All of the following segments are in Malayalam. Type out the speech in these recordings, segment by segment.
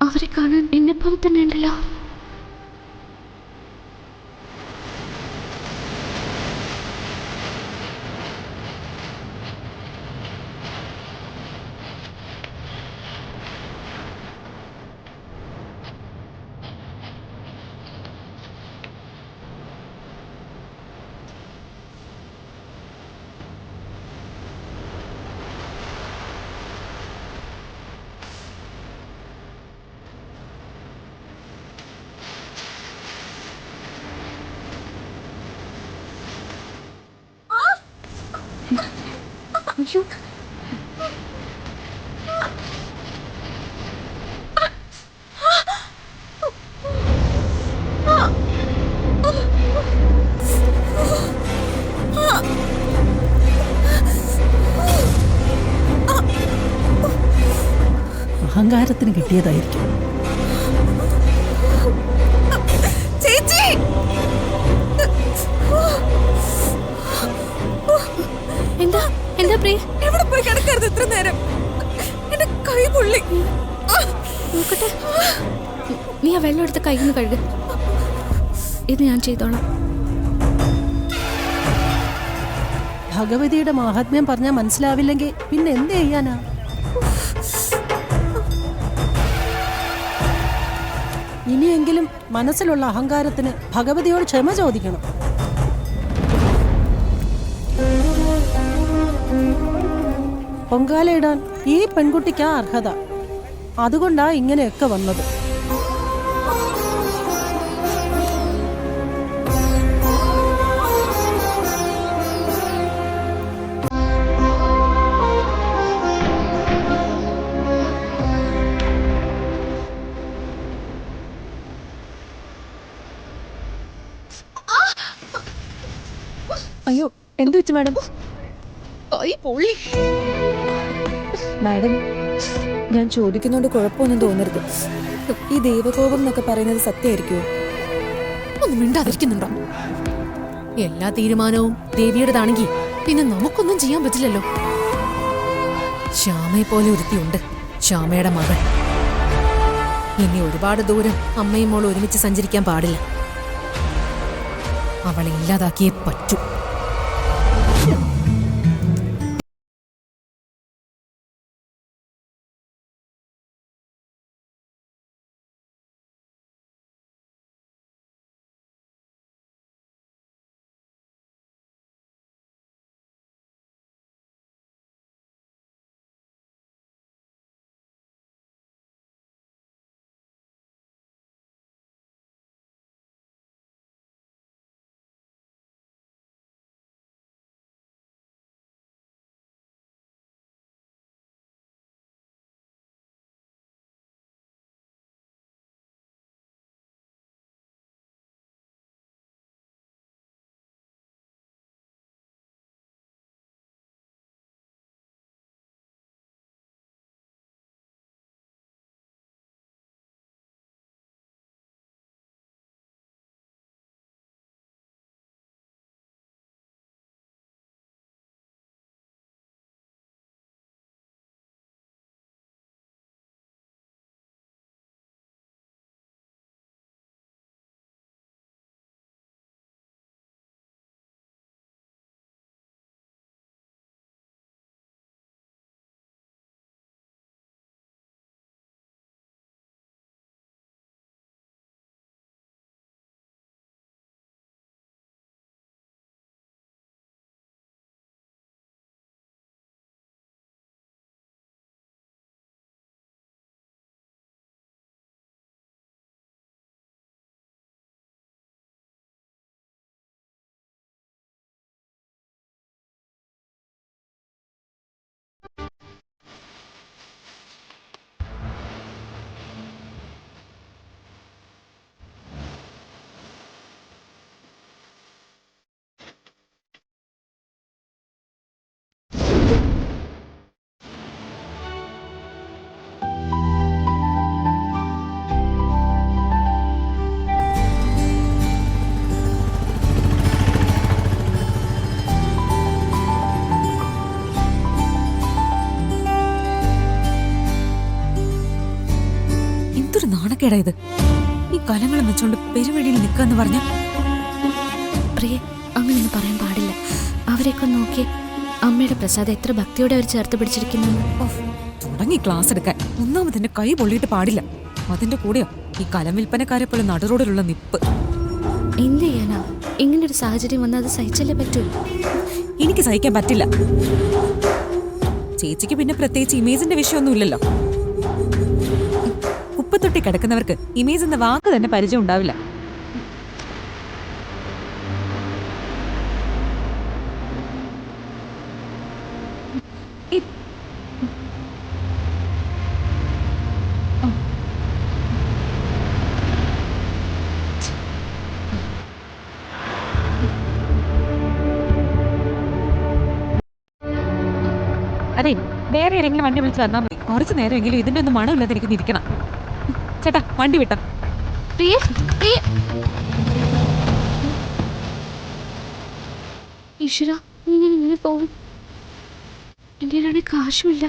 അവരെ കാണാൻ എന്നെപ്പോലെ തന്നെ ഉണ്ടല്ലോ. അയ്യോ, അഹങ്കാരത്തിന് കിട്ടിയതായിരിക്കും. ചേച്ചി, എന്താ എന്താ പ്രിയ? എവിടെ പോയി കിടക്കരുത് ഇത്ര നേരം. എന്റെ കൈ പൊള്ളി. നോക്കട്ടെ, നീ ആ വെള്ളം എടുത്ത് കയ്യിൽ നിന്ന് കഴുക. ഇത് ഞാൻ ചെയ്തോളാം. ഭഗവതിയുടെ മാഹാത്മ്യം പറഞ്ഞാൽ മനസ്സിലാവില്ലെങ്കിൽ പിന്നെ എന്ത് ചെയ്യാനാ? ഇനിയെങ്കിലും മനസ്സിലുള്ള അഹങ്കാരത്തിന് ഭഗവതിയോട് ക്ഷമ ചോദിക്കണം. പൊങ്കാലയിടാൻ ഈ പെൺകുട്ടിക്കാ അർഹത. അതുകൊണ്ടാ ഇങ്ങനെയൊക്കെ വന്നത്. അയ്യോ, എന്തു വെച്ചു മാഡം? കൈ പൊള്ളി. മാഡം, ഞാൻ ചോദിക്കുന്നോണ്ട് കുഴപ്പമൊന്നും തോന്നരുത്. ഈ ദൈവകോപം എന്നൊക്കെ പറയുന്നത് സത്യമായിരിക്കുമോ? ഒന്നും മിണ്ടാതിരിക്കുന്നുണ്ടോ? എല്ലാ തീരുമാനവും ദേവിയുടേതാണെങ്കിൽ പിന്നെ നമുക്കൊന്നും ചെയ്യാൻ പറ്റില്ലല്ലോ. ശ്യാമയെ പോലെ ഒരുത്തിയുണ്ട്, ശ്യാമയുടെ മകൾ. ഇനി ഒരുപാട് ദൂരം അമ്മയും മോളും ഒരുമിച്ച് സഞ്ചരിക്കാൻ പാടില്ല. അവളെ ഇല്ലാതാക്കിയേ പറ്റൂ. നാണക്കേടാ ഇത്. ഈ കലങ്ങളും വെച്ചോണ്ട് പെരുവഴിയിൽ നിൽക്കാന്ന് പറഞ്ഞ പ്രിയ, അങ്ങനെയൊന്നും പറയാൻ പാടില്ല. അവരെയൊക്കെ നോക്കി അമ്മയുടെ പ്രസാദം എത്ര ഭക്തിയോടെ അവർ ചേർത്ത് പിടിച്ചിരിക്കുന്നു. തുടങ്ങി ക്ലാസ് എടുക്കാൻ. ഒന്നാമതിന്റെ കൈ പൊള്ളിയിട്ട് പാടില്ല. അതിന്റെ കൂടെയോ ഈ കലം വിൽപ്പനക്കാരെ പോലെ നടുറോഡിലുള്ള നിപ്പ്. എന്ത് ചെയ്യാനാ? ഇങ്ങനൊരു സാഹചര്യം വന്നാൽ അത് സഹിച്ചല്ലേ പറ്റൂ. എനിക്ക് സഹിക്കാൻ പറ്റില്ല. ചേച്ചിക്ക് പിന്നെ പ്രത്യേകിച്ച് ഇമേജിന്റെ വിഷയമൊന്നുമില്ലല്ലോ. കുപ്പത്തൊട്ടി കിടക്കുന്നവർക്ക് ഇമേജ് എന്ന വാക്ക് തന്നെ പരിചയം ഉണ്ടാവില്ല. അതെ, വേറെ ഏതെങ്കിലും വണ്ടി വിളിച്ച് വന്നാൽ മതി. കുറച്ച് നേരമെങ്കിലും ഇതിന്റെ ഒന്നും മണമില്ലാതെ എനിക്ക് ഇരിക്കണം. ചേട്ടാ, വണ്ടി വിട്ടോ. പ്രിയ, പ്രിയ. ഈശ്വര, ഇങ്ങനെ പോകും. എൻ്റെ കയ്യിലാണെങ്കിൽ കാശുമില്ല.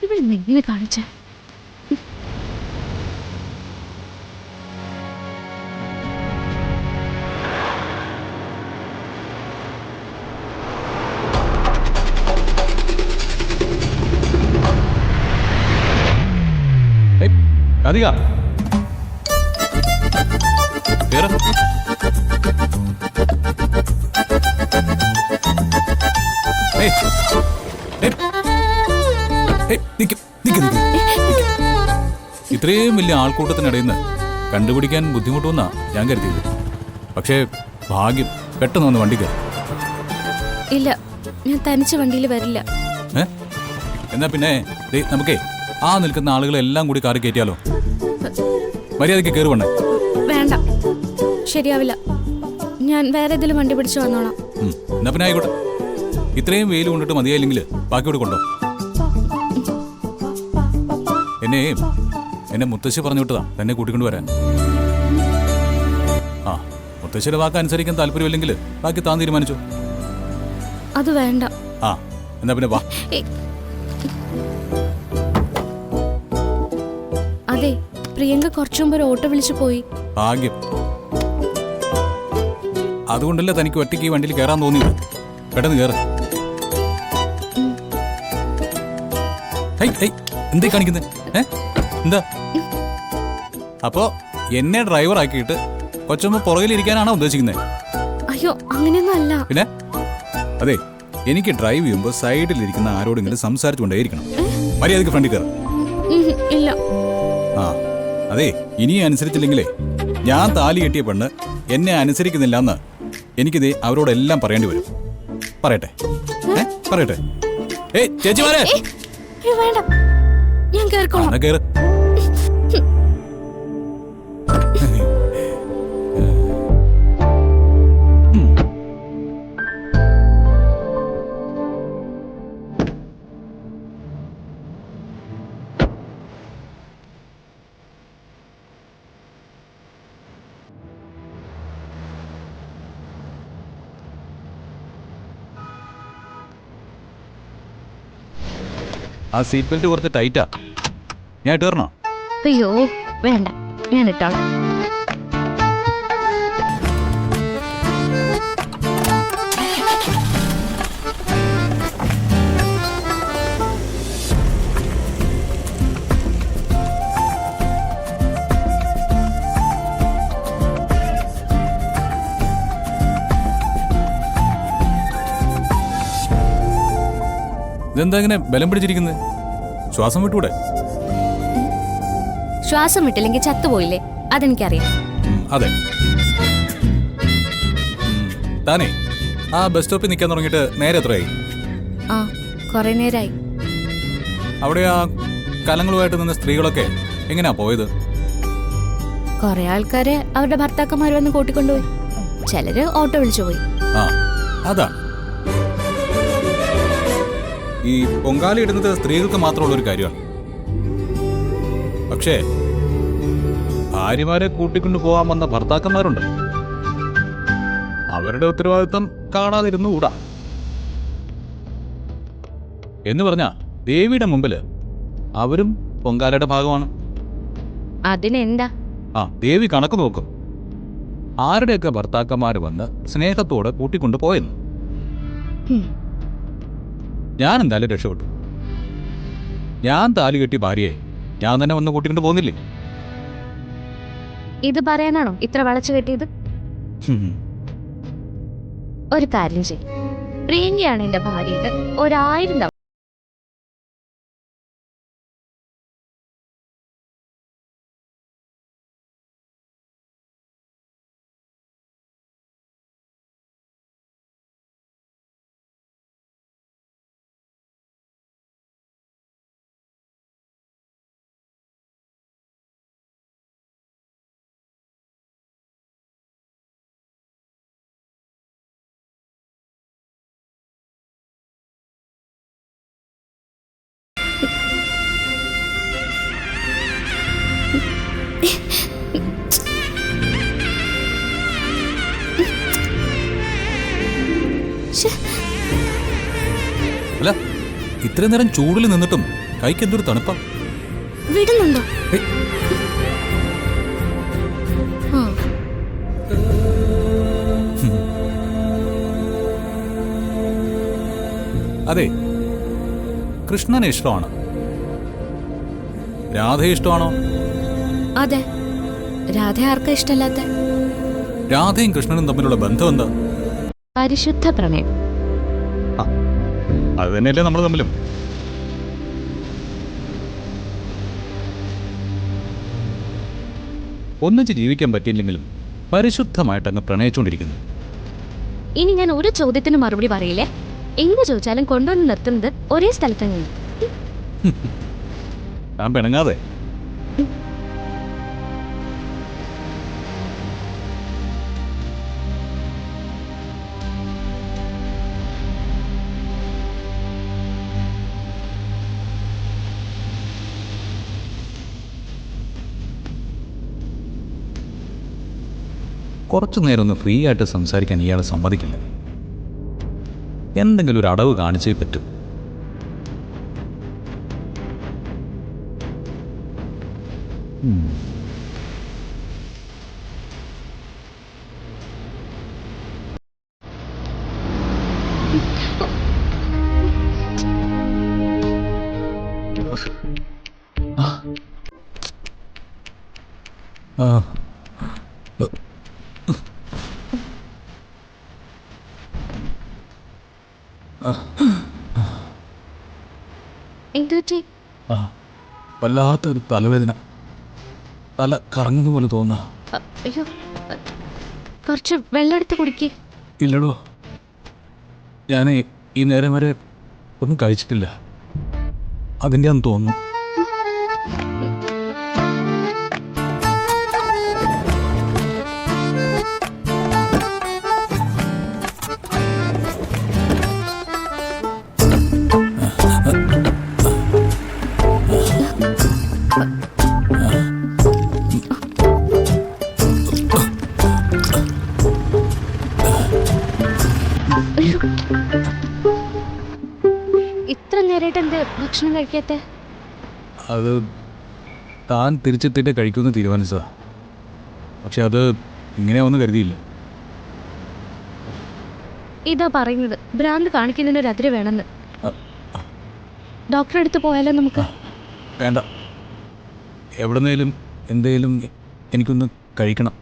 ഇവിടെ എങ്ങനെ കാണിച്ചേ? രാധിക, കേറ്. ഏയ്, ഏയ്, ഏയ്, നിക്ക്, നിക്ക്, നിക്ക്. ഇത്രയും വലിയ ആൾക്കൂട്ടത്തിനിടയിൽ നിന്ന് കണ്ടുപിടിക്കാൻ ബുദ്ധിമുട്ടുമെന്നാ ഞാൻ കരുതിയത്. പക്ഷേ ഭാഗ്യം, പെട്ടെന്ന് വന്ന് വണ്ടി കയറി. ഇല്ല, ഞാൻ തനിച്ച വണ്ടിയിൽ വരില്ല. എന്നാ പിന്നെ നമുക്കേ ആ നിൽക്കുന്ന ആളുകളെല്ലാം കൂടി കാറി കയറ്റിയാലോ? മര്യാദയ്ക്ക് കയറി വണ്ണേ. വേണ്ട, ശരിയാവില്ല. ഞാൻ വേറെ ഏതെങ്കിലും വണ്ടി പിടിച്ചു വന്നോളാം. എന്നാ പിന്നെ ആയിക്കോട്ടെ. ഇത്രയും വെയിൽ കൊണ്ടിട്ട് മതിയായില്ലെങ്കിൽ ബാക്കിയോട് കൊണ്ടോ. എന്നെ മുത്തശ്ശി പറഞ്ഞു വിട്ടതാ തന്നെ കൂട്ടിക്കൊണ്ട് വരാൻ. ആ, മുത്തശ്ശിയുടെ വാക്ക് അനുസരിക്കാൻ താല്പര്യമില്ലെങ്കിൽ ബാക്കി താൻ തീരുമാനിച്ചോ. അത് വേണ്ട. ആ, എന്നാ പിന്നെ വാ. അതെ, പ്രിയങ്ക കുറച്ചു മുമ്പ് ഒരു ഓട്ടോ വിളിച്ചു പോയി. ഭാഗ്യം. അതുകൊണ്ടല്ലേ തനിക്ക് ഒറ്റയ്ക്ക് ഈ വണ്ടിയിൽ കയറാൻ തോന്നിയത്. പെട്ടെന്ന് കയറ്. എന്തേ കാണിക്കുന്നത്? എന്താ? അപ്പോ എന്നെ ഡ്രൈവർ ആക്കിയിട്ട് കൊച്ചമ്മ പുറകിലിരിക്കാനാണോ ഉദ്ദേശിക്കുന്നത്? അയ്യോ, അങ്ങനെയൊന്നും അല്ല. പിന്നെ അതെ, എനിക്ക് ഡ്രൈവ് ചെയ്യുമ്പോൾ സൈഡിലിരിക്കുന്ന ആരോടെങ്കിലും സംസാരിച്ചുകൊണ്ടേയിരിക്കണം. മര്യാദയ്ക്ക് ഫ്രണ്ടിൽ കയറും. ഇല്ല. ആ, അതെ, ഇനിയും അനുസരിച്ചില്ലെങ്കിലേ ഞാൻ താലി കെട്ടിയ പെണ്ണ് എന്നെ അനുസരിക്കുന്നില്ല എന്ന് എനിക്കിത് അവരോടെല്ലാം പറയേണ്ടി വരും. പറയട്ടെ, പറയട്ടെ. ഏയ് ചേച്ചിമാരെ, വേണ്ട, ഞാൻ കേറിക്കോളാം. കേറ്. ആ സീറ്റ് ബെൽറ്റ് കുറച്ച് ടൈറ്റാ. ഞാൻ ഇട്ട് തരണോ? അയ്യോ വേണ്ട, ഞാൻ ഇട്ടോളാം. ഇതെന്താ ഇങ്ങനെ ബലം പിടിച്ചിരിക്കുന്നത്? ശ്വാസം വിട്ടൂടെ? ശ്വാസം വിട്ടില്ലെങ്കിൽ ചത്തുപോയില്ലേ? അതെനിക്കറിയാം. അതെ. താനേ ആ ബസ് സ്റ്റോപ്പിൽ നിൽക്കാൻ തുടങ്ങിയിട്ട് നേരെ എത്രയായി? ആ, കുറെ നേരമായി. അവിടെ ആ കലങ്ങളുമായിട്ട് നിന്ന സ്ത്രീകളൊക്കെ എങ്ങനെയാ പോയത്? കുറെ ആൾക്കാരെ അവരുടെ ഭർത്താക്കന്മാർ വന്ന് കൂട്ടിക്കൊണ്ടുപോയി. ചിലര് ഓട്ടോ വിളിച്ചു പോയി. ആ, അതാ ഈ പൊങ്കാല ഇടുന്നത് സ്ത്രീകൾക്ക് മാത്രമുള്ളൊരു കാര്യമാണ്. പക്ഷേ ഭാര്യമാരെ കൂട്ടിക്കൊണ്ടു പോകാൻ വന്ന ഭർത്താക്കന്മാരുണ്ട്. അവരുടെ ഉത്തരവാദിത്വം കാണാതിരുന്നുകൂടാ. എന്ന് പറഞ്ഞാ ദേവിയുടെ മുമ്പില് അവരും പൊങ്കാലയുടെ ഭാഗമാണ്. അതിനെന്താ? ആ ദേവി കണക്ക് നോക്കും. ആരുടെയൊക്കെ ഭർത്താക്കന്മാർ വന്ന് സ്നേഹത്തോടെ കൂട്ടിക്കൊണ്ട് പോയെന്ന്. ഹും. ഞാൻ എന്തായാലും രക്ഷപ്പെട്ടു. ഞാൻ താലി കെട്ടിയ ഭാര്യയെ ഞാൻ തന്നെ വന്ന് കൂട്ടിക്കൊണ്ട് പോകുന്നില്ലേ? ഇത് പറയാനാണോ ഇത്ര വളച്ചു കെട്ടിയത്? ഒരു കാര്യം ചെയ്യും, പ്രിയങ്കയാണ് എന്റെ ഭാര്യയുടെ 1000 തവണ അല്ല, ഇത്രയും നേരം ചൂടിൽ നിന്നിട്ടും കൈക്ക് എന്തൊരു തണുപ്പാ. വിടുന്നുണ്ടോ? ഹേയ്. ആ. അതെ, കൃഷ്ണനെ ഇഷ്ടമാണ്. രാധയെ ഇഷ്ടമാണോ? അതെ. രാധ ആർക്കാ ഇഷ്ടമല്ലാത്ത? രാധയും കൃഷ്ണനും തമ്മിലുള്ള ബന്ധം എന്താ? പരിശുദ്ധ പ്രണയം. അത് തന്നെയല്ലേ നമ്മൾ തമ്മിലും. ഒന്നിച്ച് ജീവിക്കാൻ പറ്റിയില്ലെങ്കിലും പരിശുദ്ധമായിട്ട് അങ്ങ് പ്രണയിച്ചുകൊണ്ടിരിക്കുന്നു. ഇനി ഞാൻ ഒരു ചോദ്യത്തിന് മറുപടി പറയില്ലേ. എന്ത് ചോദിച്ചാലും കൊണ്ടുവന്ന് നിർത്തുന്നത് ഒരേ സ്ഥലത്ത് നിന്ന്. ഞാൻ പിണങ്ങാതെ. കുറച്ചു നേരം ഒന്ന് ഫ്രീ ആയിട്ട് സംസാരിക്കാൻ ഇയാൾ സമ്മതിക്കില്ല. എന്തെങ്കിലും ഒരു അടവ് കാണിച്ചേ പറ്റും. എന്തുപറ്റി? വല്ലാത്തൊരു തലവേദന, തല കറങ്ങുന്ന പോലെ തോന്നുക. അയ്യോ, കുറച്ച് വെള്ളം എടുത്ത് കുടിക്കേ. ഇല്ലടോ, ഞാൻ ഈ നേരം വരെ ഒന്നും കഴിച്ചിട്ടില്ല. അതിൻ്റെ ആണെന്ന് തോന്നുന്നു. ഇത്ര നേരമായിട്ട് എന്ത് ഭക്ഷണം കഴിക്കാത്ത? അത് താൻ തിരിച്ചെത്തിയിട്ട് കഴിക്കുമെന്ന് തീരുമാനിച്ചതാ. പക്ഷെ അത് ഇങ്ങനെയാവുമെന്ന് കരുതിയില്ല. ഇതാ പറയുന്നത്, ഭ്രാന്ത് കാണിക്കുന്നതിനൊരു അതിര് വേണമെന്ന്. ഡോക്ടറെ അടുത്ത് പോയാലോ നമുക്ക്? വേണ്ട, എവിടെന്നേലും എന്തേലും എനിക്കൊന്ന് കഴിക്കണം.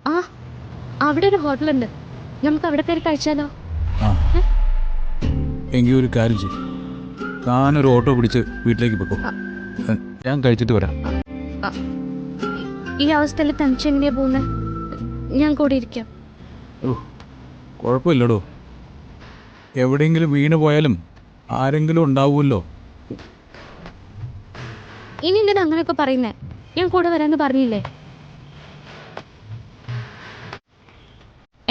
ആ, അവിടെ ഒരു ഹോട്ടലുണ്ട്, നമുക്ക് അവിടെ കയറി കഴിച്ചാലോ? എങ്കിൽ ഒരു കാര്യം ചെയ്യും, താനൊരു ഓട്ടോ പിടിച്ച് വീട്ടിലേക്ക് പോക്കോ, ഞാൻ കഴിച്ചിട്ട് വരാം. ഈ അവസ്ഥയിൽ തനിച്ചെങ്ങനെയാ പോകുന്നത്? ഞാൻ കൂടെ ഇരിക്കാം. ഓ, കുഴപ്പമില്ലടോ, എവിടെയെങ്കിലും വീണ് പോയാലും ആരെങ്കിലും ഉണ്ടാവുമല്ലോ. ഇനി എന്തിനാ അങ്ങനെയൊക്കെ പറയുന്നേ? ഞാൻ കൂടെ വരാമെന്ന് പറഞ്ഞില്ലേ?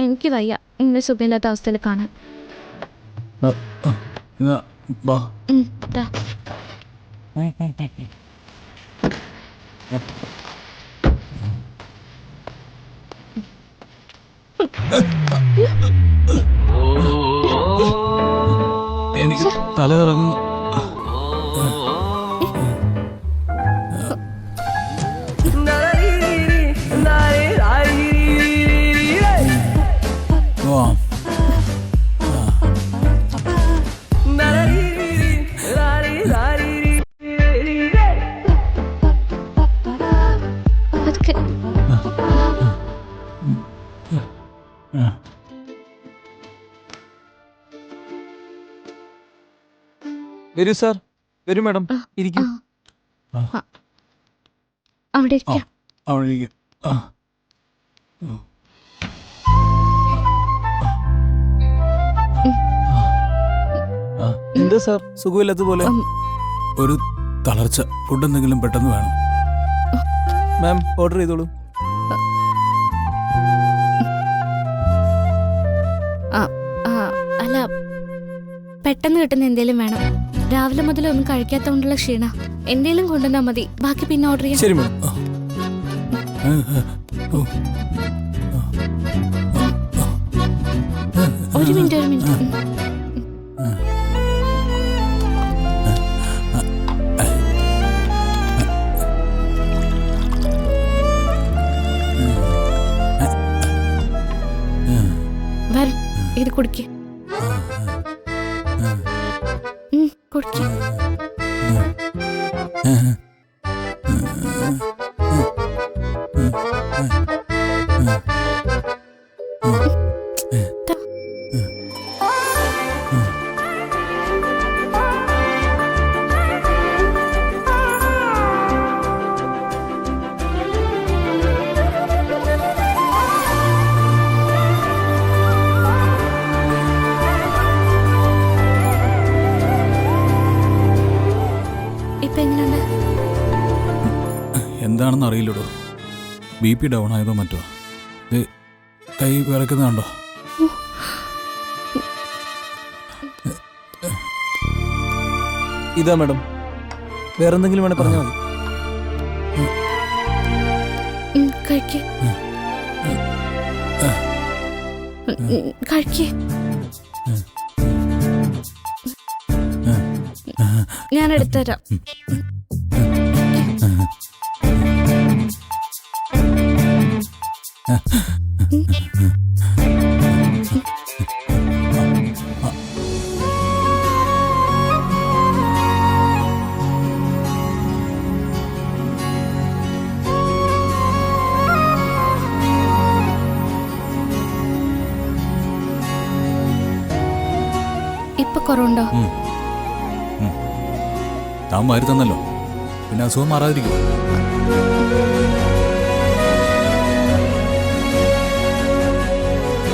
എനിക്ക് വയ്യ ഇങ്ങനെ സുഖമില്ലാത്ത അവസ്ഥയിൽ കാണാൻ. എനിക്ക് തലയിറങ്ങും. അതൊക്കെ വരൂ സാർ, വരൂ മാഡം, ഇരിക്കും. അവിടെ ഇരിക്കാം. അവിടെ ഇരിക്കും. എന്താ സാർ സുഖമില്ലാത്തതുപോലെ? ഒരു തളർച്ച. ഫുഡ് എന്തെങ്കിലും പെട്ടെന്ന് വേണം. മാം ഓർഡർ ചെയ്തോളൂ. അല്ല, പെട്ടെന്ന് കിട്ടുന്ന എന്തേലും വേണം. രാവിലെ മുതൽ ഒന്നും കഴിക്കാത്തോണ്ടുള്ള ക്ഷീണ. എന്തേലും കൊണ്ടുവന്നാ മതി, ബാക്കി പിന്നെ ഓർഡർ ചെയ്യാം. ശരി മാഡം. ഒരു മിനിറ്റ്. വരും, ഇത് കുടിക്ക്. കുടിക്ക്. എന്താണെന്ന് അറിയില്ലടോ. BP ഡൗൺ ആയതോ മറ്റോ. ഇത് കൈ വിറയ്ക്കുന്നുണ്ടോ? ഇതാ മാഡം, വേറെന്തെങ്കിലും വേണേ പറഞ്ഞാൽ മതി. കഴിക്ക്. കഴിക്ക്. ഞാൻ എടുത്തുതരാം. ഇപ്പൊ കുറവുണ്ടോ? താൻ മാറി തന്നല്ലോ, പിന്നെ അസുഖം മാറാതിരിക്കും.